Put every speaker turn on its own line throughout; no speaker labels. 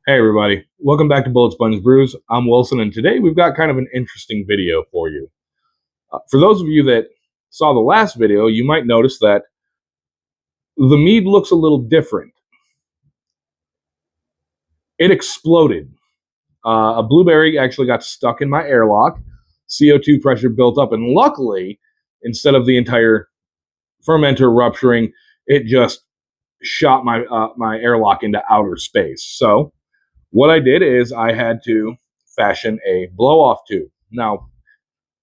Hey everybody, welcome back to Bullet Sponge Brews. I'm Wilson, and today we've got kind of an interesting video for you. For those of you that saw the last video, you might notice that the mead looks a little different. It exploded. A blueberry actually got stuck in my airlock. CO2 pressure built up, and luckily, instead of the entire fermenter rupturing, it just shot my airlock into outer space. So what I did is I had to fashion a blow-off tube. Now,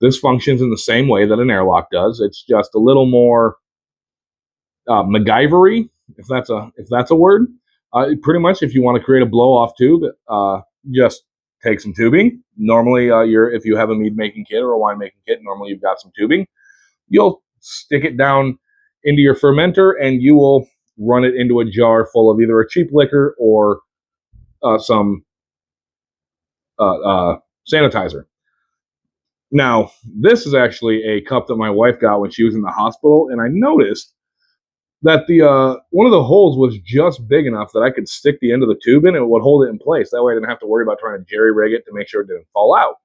this functions in the same way that an airlock does. It's just a little more MacGyvery, if that's a word. Pretty much, if you want to create a blow-off tube, just take some tubing. Normally, if you have a mead making kit or a wine making kit, normally you've got some tubing. You'll stick it down into your fermenter, and you will run it into a jar full of either a cheap liquor or some sanitizer. Now, this is actually a cup that my wife got when she was in the hospital, and I noticed that the one of the holes was just big enough that I could stick the end of the tube in and it would hold it in place. That way I didn't have to worry about trying to jerry-rig it to make sure it didn't fall out.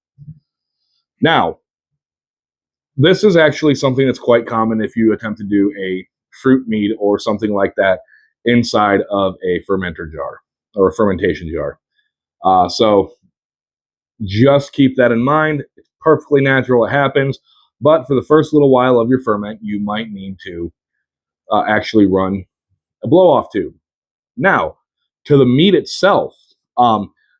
Now, this is actually something that's quite common if you attempt to do a fruit mead or something like that inside of a fermenter jar or a fermentation jar. So just keep that in mind. It's perfectly natural. It happens. But for the first little while of your ferment, you might need to actually run a blow-off tube. Now, to the meat itself,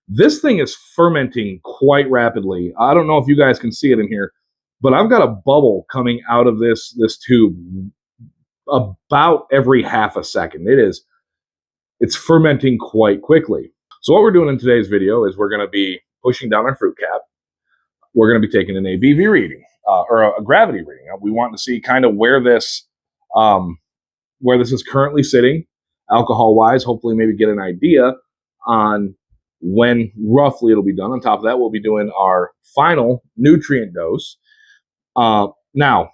this thing is fermenting quite rapidly. I don't know if you guys can see it in here, but I've got a bubble coming out of this tube about every half a second. It's fermenting quite quickly. So what we're doing in today's video is we're going to be pushing down our fruit cap. We're going to be taking an ABV reading or a gravity reading. We want to see kind of where this is currently sitting, alcohol-wise. Hopefully, maybe get an idea on when roughly it'll be done. On top of that, we'll be doing our final nutrient dose. Now,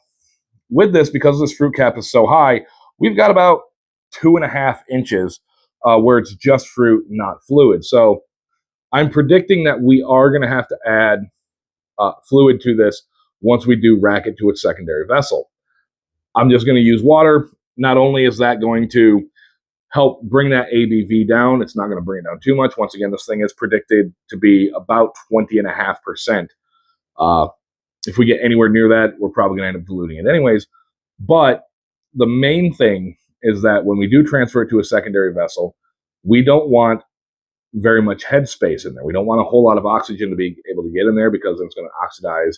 with this, because this fruit cap is so high, we've got about 2.5 inches where it's just fruit, not fluid. So I'm predicting that we are going to have to add fluid to this once we do rack it to its secondary vessel. I'm just going to use water. Not only is that going to help bring that ABV down, it's not going to bring it down too much. Once again, this thing is predicted to be about 20.5%. If we get anywhere near that, we're probably going to end up diluting it anyways. But the main thing is that when we do transfer it to a secondary vessel, we don't want very much headspace in there. We don't want a whole lot of oxygen to be able to get in there because then it's going to oxidize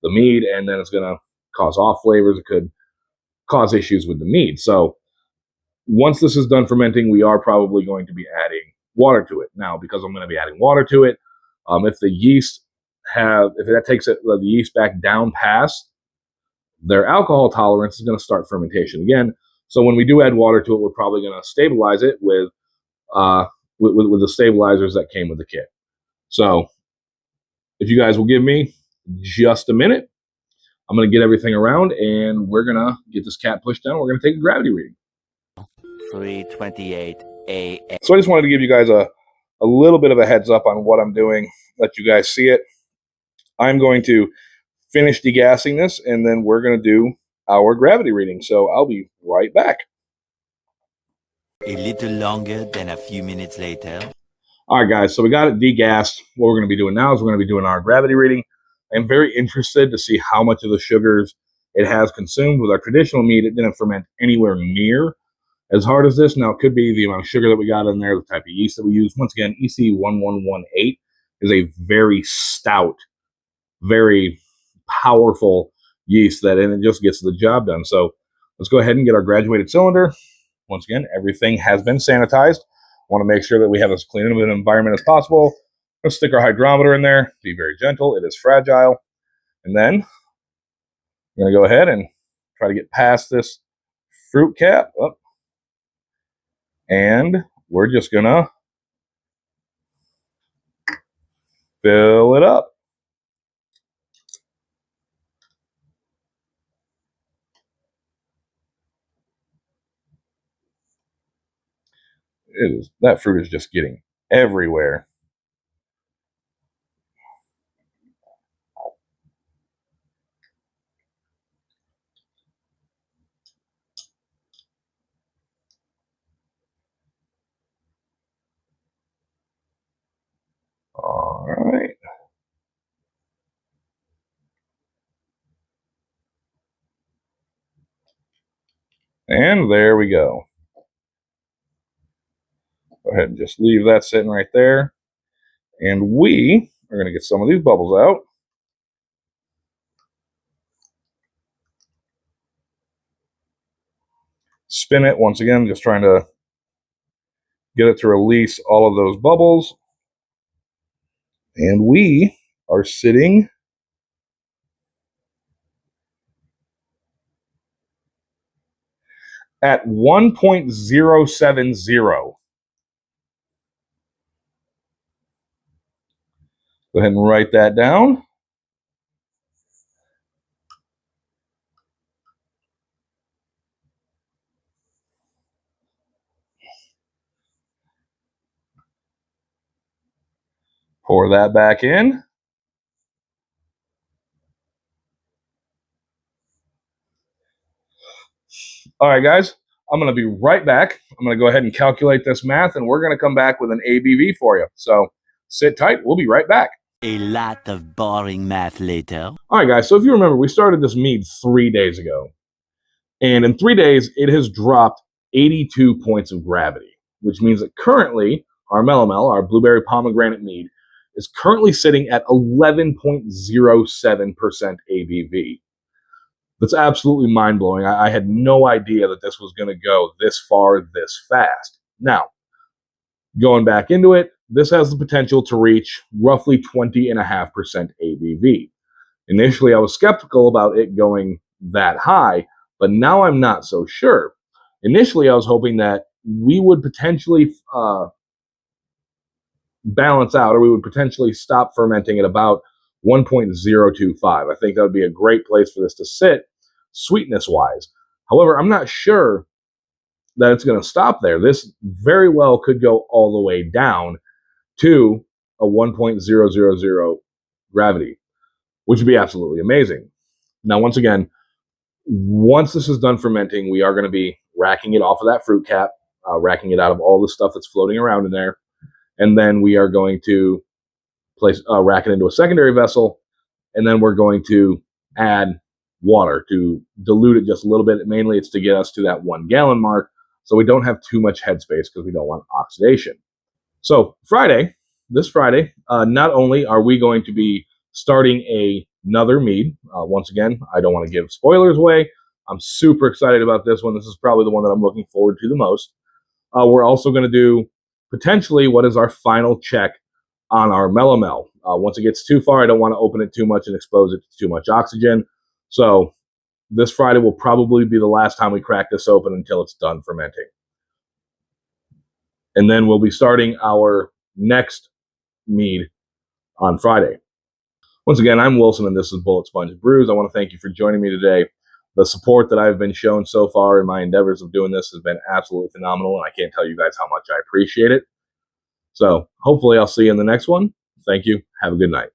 the mead and then it's going to cause off flavors. It could cause issues with the mead. So once this is done fermenting, we are probably going to be adding water to it. Now, because I'm going to be adding water to it, if that takes the yeast back down past their alcohol tolerance, is going to start fermentation again. So when we do add water to it, we're probably going to stabilize it with the stabilizers that came with the kit. So if you guys will give me just a minute, I'm going to get everything around and we're going to get this cap pushed down. We're going to take a gravity reading.
3:28 a.m.
So I just wanted to give you guys a little bit of a heads up on what I'm doing, let you guys see it. I'm going to finish degassing this and then we're going to do our gravity reading. So I'll be right back.
A little longer than a few minutes later.
All right, guys, so we got it degassed. What we're going to be doing now is we're going to be doing our gravity reading. I'm very interested to see how much of the sugars it has consumed. With our traditional mead, it didn't ferment anywhere near as hard as this. Now, it could be the amount of sugar that we got in there, the type of yeast that we use. Once again, EC1118 is a very stout, very powerful yeast and it just gets the job done. So let's go ahead and get our graduated cylinder. Once again, everything has been sanitized. Want to make sure that we have as clean of an environment as possible. Let's stick our hydrometer in there. Be very gentle. It is fragile. And then I'm going to go ahead and try to get past this fruit cap. Oh. And we're just going to fill it up. That fruit is just getting everywhere. And there we go. Go ahead and just leave that sitting right there. And we are going to get some of these bubbles out. Spin it once again, just trying to get it to release all of those bubbles. And we are sitting at 1.070. Go ahead and write that down. Pour that back in. All right, guys, I'm going to be right back. I'm going to go ahead and calculate this math, and we're going to come back with an ABV for you. So sit tight. We'll be right back.
A lot of boring math later.
All right, guys, so if you remember, we started this mead 3 days ago. And in 3 days, it has dropped 82 points of gravity, which means that currently our Melomel, our blueberry pomegranate mead, is currently sitting at 11.07% ABV. That's absolutely mind-blowing. I had no idea that this was going to go this far, this fast. Now, going back into it, this has the potential to reach roughly 20.5% ABV. Initially, I was skeptical about it going that high, but now I'm not so sure. Initially, I was hoping that we would potentially balance out, or we would potentially stop fermenting at about 1.025. I think that would be a great place for this to sit, sweetness-wise. However, I'm not sure that it's going to stop there. This very well could go all the way down to a 1.000 gravity, which would be absolutely amazing. Now, once again, once this is done fermenting, we are going to be racking it off of that fruit cap, racking it out of all the stuff that's floating around in there. And then we are going to rack it into a secondary vessel. And then we're going to add water to dilute it just a little bit. Mainly it's to get us to that 1 gallon mark, so we don't have too much headspace because we don't want oxidation. So this Friday, not only are we going to be starting another mead, once again, I don't want to give spoilers away. I'm super excited about this one. This is probably the one that I'm looking forward to the most. We're also going to do potentially what is our final check on our Melomel. Once it gets too far, I don't want to open it too much and expose it to too much oxygen. So this Friday will probably be the last time we crack this open until it's done fermenting. And then we'll be starting our next mead on Friday. Once again, I'm Wilson, and this is Bullet Sponge Brews. I want to thank you for joining me today. The support that I've been shown so far in my endeavors of doing this has been absolutely phenomenal, and I can't tell you guys how much I appreciate it. So hopefully I'll see you in the next one. Thank you. Have a good night.